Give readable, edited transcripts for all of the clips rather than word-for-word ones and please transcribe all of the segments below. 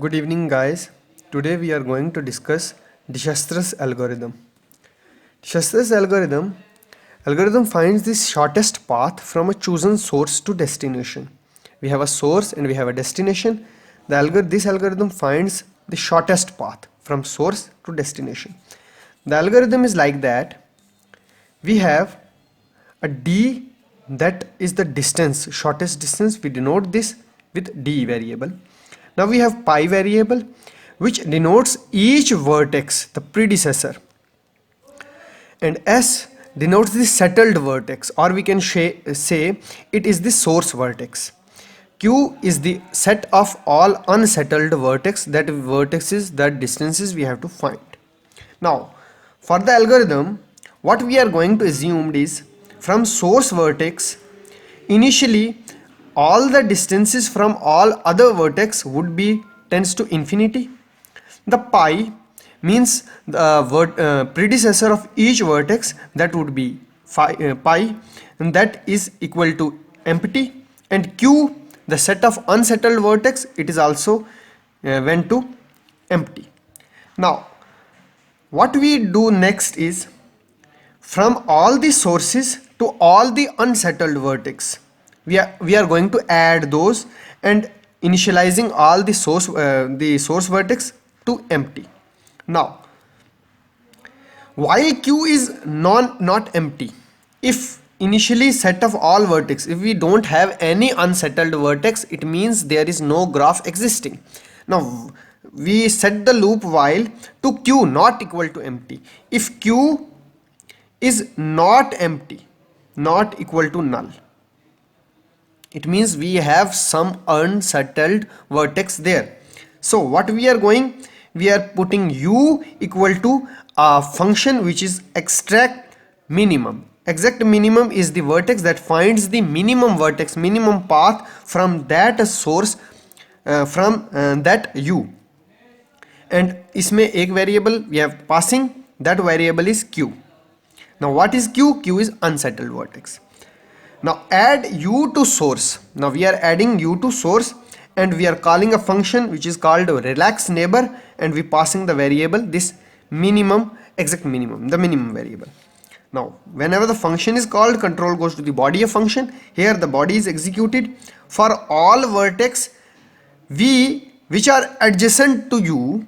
Good evening, guys. Today we are going to discuss Dijkstra's algorithm. Dijkstra's algorithm finds the shortest path from a chosen source to destination. We have a source and we have a destination. This algorithm finds the shortest path from source to destination. The algorithm is like that. We have a d, that is the distance, shortest distance. We denote this with d variable. Now we have pi variable, which denotes each vertex, the predecessor, and s denotes the settled vertex, or we can say it is the source vertex. Q is the set of all unsettled vertex, that vertices, that distances we have to find. Now, for the algorithm, what we are going to assume is from source vertex, initially all the distances from all other vertex would be tends to infinity. The pi means the predecessor of each vertex, that would be pi, and that is equal to empty. And q, the set of unsettled vertex, it is also went to empty. Now what we do next is, from all the sources to all the unsettled vertex, we are going to add those and initializing all the source vertex to empty. Now while q is not empty, if initially set of all vertex, if we don't have any unsettled vertex, it means there is no graph existing. Now we set the loop while to q not equal to empty. If q is not empty, not equal to null, it means we have some unsettled vertex there. So what we are putting u equal to a function which is extract minimum. Exact minimum is the vertex that finds the minimum vertex, minimum path from that source, from that u. And इसमें एक variable we have passing, that variable is q. Now what is q? Q is unsettled vertex. Now add u to source. Now we are adding u to source and we are calling a function which is called relax neighbor, and we passing the variable this minimum, exact minimum, the minimum variable. Now whenever the function is called, control goes to the body of function. Here the body is executed for all vertex v which are adjacent to u.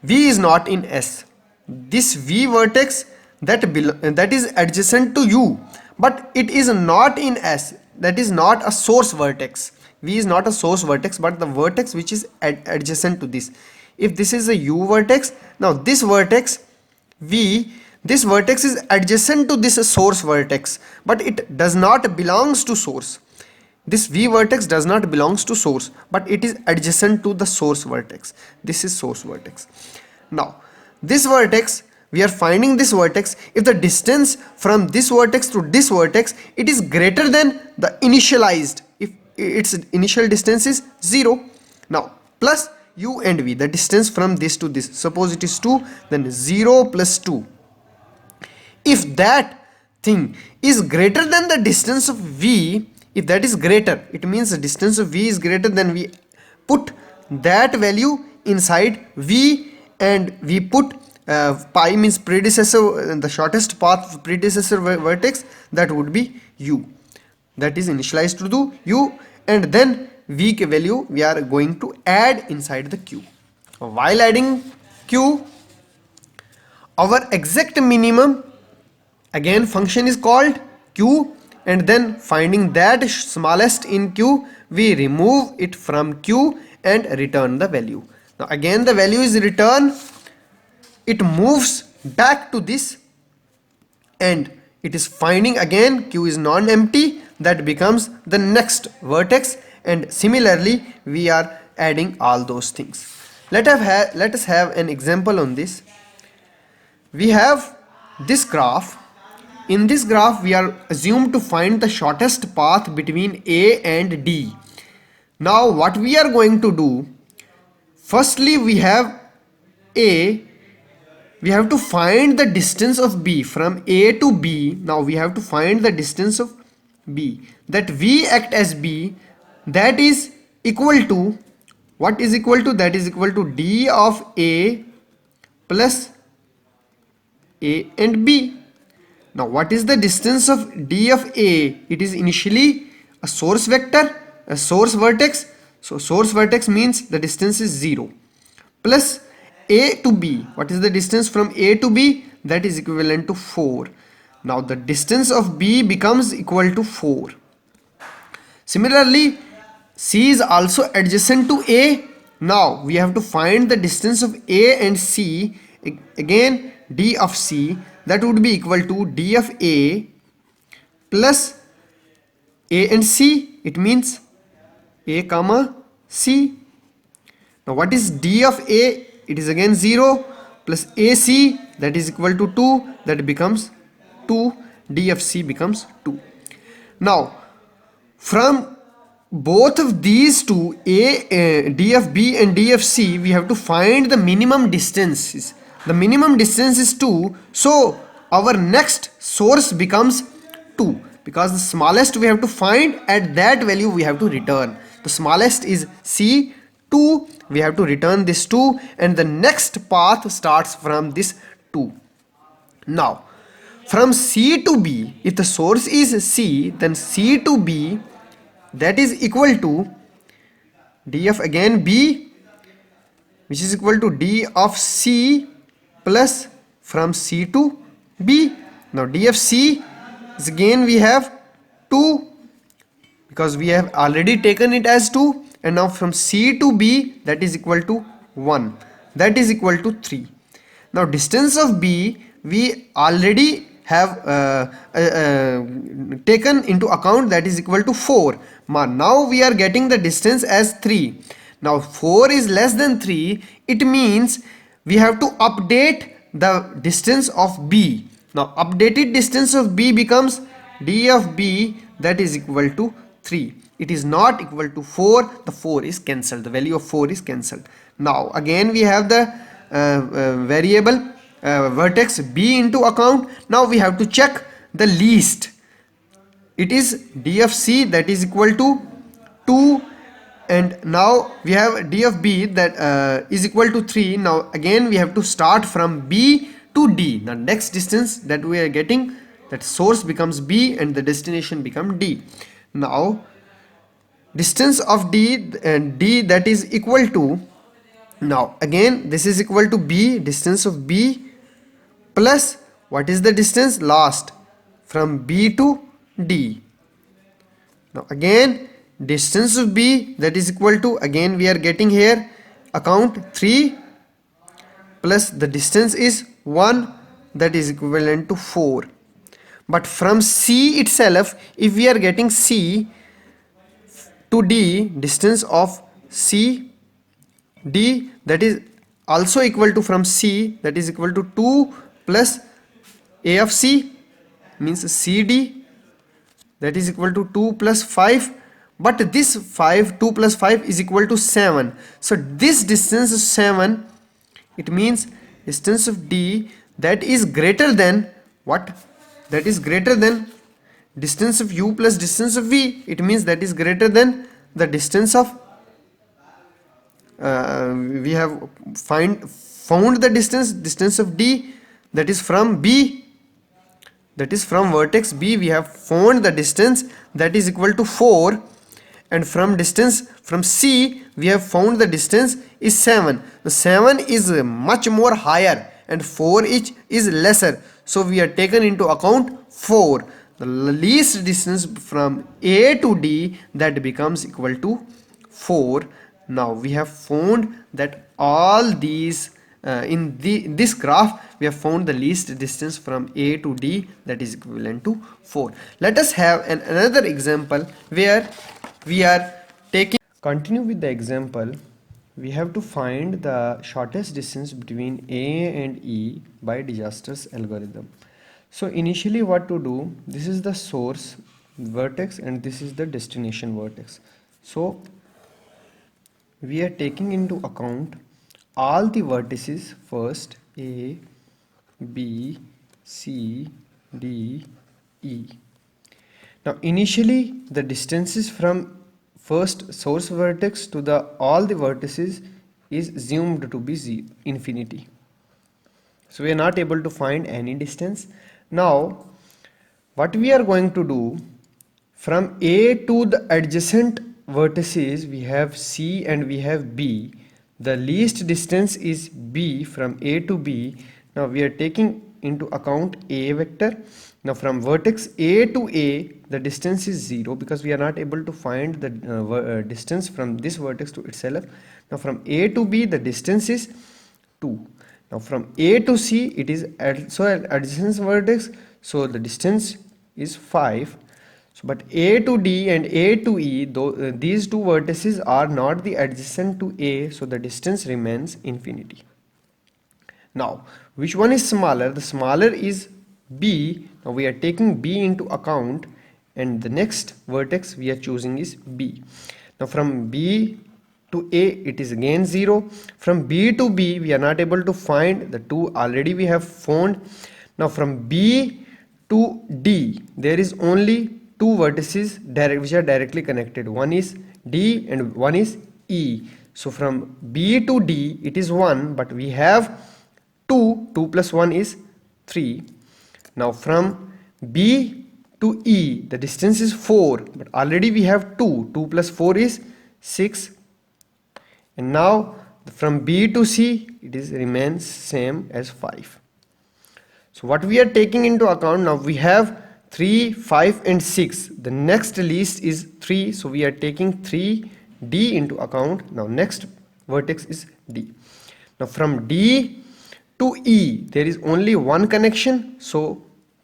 V is not in S. This V vertex that is adjacent to U, but it is not in S. That is not a source vertex. V is not a source vertex, but the vertex which is adjacent to this. If this is a U vertex, now this vertex V, this vertex is adjacent to this source vertex, but it does not belongs to source. This V vertex does not belongs to source, but it is adjacent to the source vertex. This is source vertex. Now this vertex, we are finding this vertex if the distance from this vertex to this vertex, it is greater than the initialized, if its initial distance is 0. Now plus u and v, the distance from this to this, suppose it is 2, then 0 plus 2. If that thing is greater than the distance of v, if that is greater, it means the distance of v is greater, then we put that value inside v, and we put pi means predecessor, the shortest path of predecessor vertex, that would be u, that is initialized to do u, and then v value we are going to add inside the q. While adding q, our exact minimum, again function is called q, and then finding that smallest in q, we remove it from q and return the value. Now again the value is returned, it moves back to this, and it is finding again q is non-empty, that becomes the next vertex, and similarly we are adding all those things. Let us have an example on this. We have this graph. In this graph we are assumed to find the shortest path between A and D. Now what we are going to do, firstly we have A, we have to find the distance of B from A to B. Now we have to find the distance of B, that V act as B, that is equal to What is equal to? That is equal to d of a plus a and b. Now what is the distance of d of a? It is initially a source vector, a source vertex. So source vertex means the distance is 0, plus a to b. What is the distance from a to b? That is equivalent to 4. Now the distance of b becomes equal to 4. Similarly, C is also adjacent to A. Now we have to find the distance of A and C. Again, D of C, that would be equal to D of A plus A and C. It means A comma C. Now what is D of A? It is again 0 plus AC, that is equal to 2. That becomes 2. D of C becomes 2. Now from both of these two, D of B and D of C, we have to find the minimum distances. The minimum distance is 2. So our next source becomes 2, because the smallest we have to find, at that value we have to return. The smallest is C, 2. We have to return this 2, and the next path starts from this 2. Now from C to B, if the source is C, then C to B, that is equal to d of again b, which is equal to d of c plus from c to b. Now d of c is again we have 2, because we have already taken it as 2, and now from c to b, that is equal to 1, that is equal to 3. Now distance of b we already have taken into account, that is equal to 4. Now we are getting the distance as 3. Now 4 is less than 3. It means we have to update the distance of b. Now updated distance of b becomes d of b, that is equal to 3. It is not equal to 4. The 4 is cancelled. The value of 4 is cancelled. Now again we have the variable vertex b into account. Now we have to check the least. It is d of c, that is equal to 2, and now we have d of b, that is equal to 3. Now again we have to start from b to d. The next distance that we are getting, that source becomes b and the destination become d. Now distance of d and d, that is equal to, now again this is equal to b, distance of b, plus what is the distance last from b to d. Now again distance of b, that is equal to, again we are getting here account 3 plus the distance is 1, that is equivalent to 4. But from c itself, if we are getting c to d, distance of c d, that is also equal to from c, that is equal to 2 plus a of c, means cd, that is equal to 2 plus 5. But this 2 plus 5 is equal to 7. So this distance is 7. It means distance of d, that is greater than what? That is greater than distance of u plus distance of v. It means that is greater than the distance of we have found the distance of d, that is from b, that is from vertex b. We have found the distance, that is equal to 4, and from distance from c we have found the distance is 7. The 7 is much more higher and 4 is lesser, so we are taken into account 4. The least distance from a to d, that becomes equal to 4. Now we have found that all these in this graph we have found the least distance from a to d, that is equivalent to 4. Let us have another example where we are taking, continue with the example. We have to find the shortest distance between a and e by Disaster's algorithm. So initially what to do, this is the source vertex and this is the destination vertex. So we are taking into account all the vertices first, a, b, c, d, e. Now initially the distances from first source vertex to the all the vertices is assumed to be infinity. So we are not able to find any distance. Now what we are going to do, from A to the adjacent vertices we have C and we have B. The least distance is B from A to B. Now we are taking into account A vector. Now from vertex A to A the distance is 0 because we are not able to find the distance from this vertex to itself. Now from A to B the distance is 2. Now from A to C it is also an adjacent vertex, so the distance is 5. So but A to D and A to E, though these two vertices are not the adjacent to A, so the distance remains infinity. Now which one is smaller? The smaller is B. Now we are taking B into account and the next vertex we are choosing is B. Now from B to A it is again 0. From B to B we are not able to find the 2, already we have found. Now from B to D there is only two vertices which are directly connected. One is D and one is E. So from B to D it is 1, but we have 2 plus 1 is 3. Now from B to E the distance is 4, but already we have 2 plus 4 is 6. And now from B to C it is remains same as 5. So what we are taking into account, now we have 3, 5 and 6. The next least is 3, so we are taking 3D into account. Now next vertex is D. Now from D to E there is only one connection, so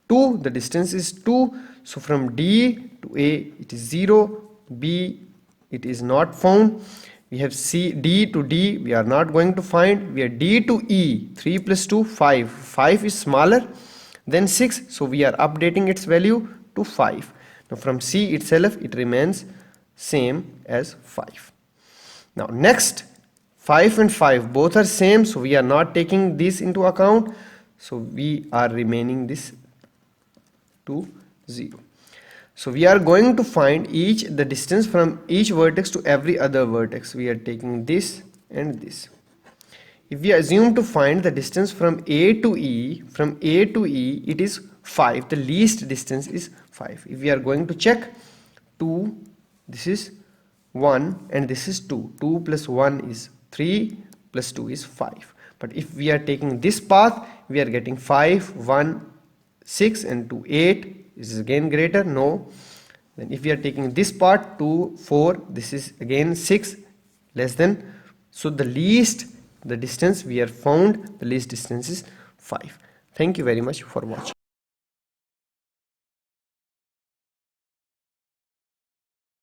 2, the distance is 2. So from D to A it is 0, B it is not found. We have C, D to D we are not going to find. We are D to E, 3 plus 2 5. 5 is smaller than 6, so we are updating its value to 5. Now from C itself it remains same as 5. Now next 5 and 5 both are same, so we are not taking this into account, so we are remaining this to 0. So we are going to find the distance from each vertex to every other vertex. We are taking this and this. If we assume to find the distance from A to E, it is 5. The least distance is 5. If we are going to check 2, this is 1 and this is 2. 2 plus 1 is 3 plus 2 is 5. But if we are taking this path, we are getting 5, 1, 6 and 2, 8. This is again greater, no. Then if we are taking this part, 2, 4, this is again 6, less than. So the distance we are found, the least distance is 5. Thank you very much for watching.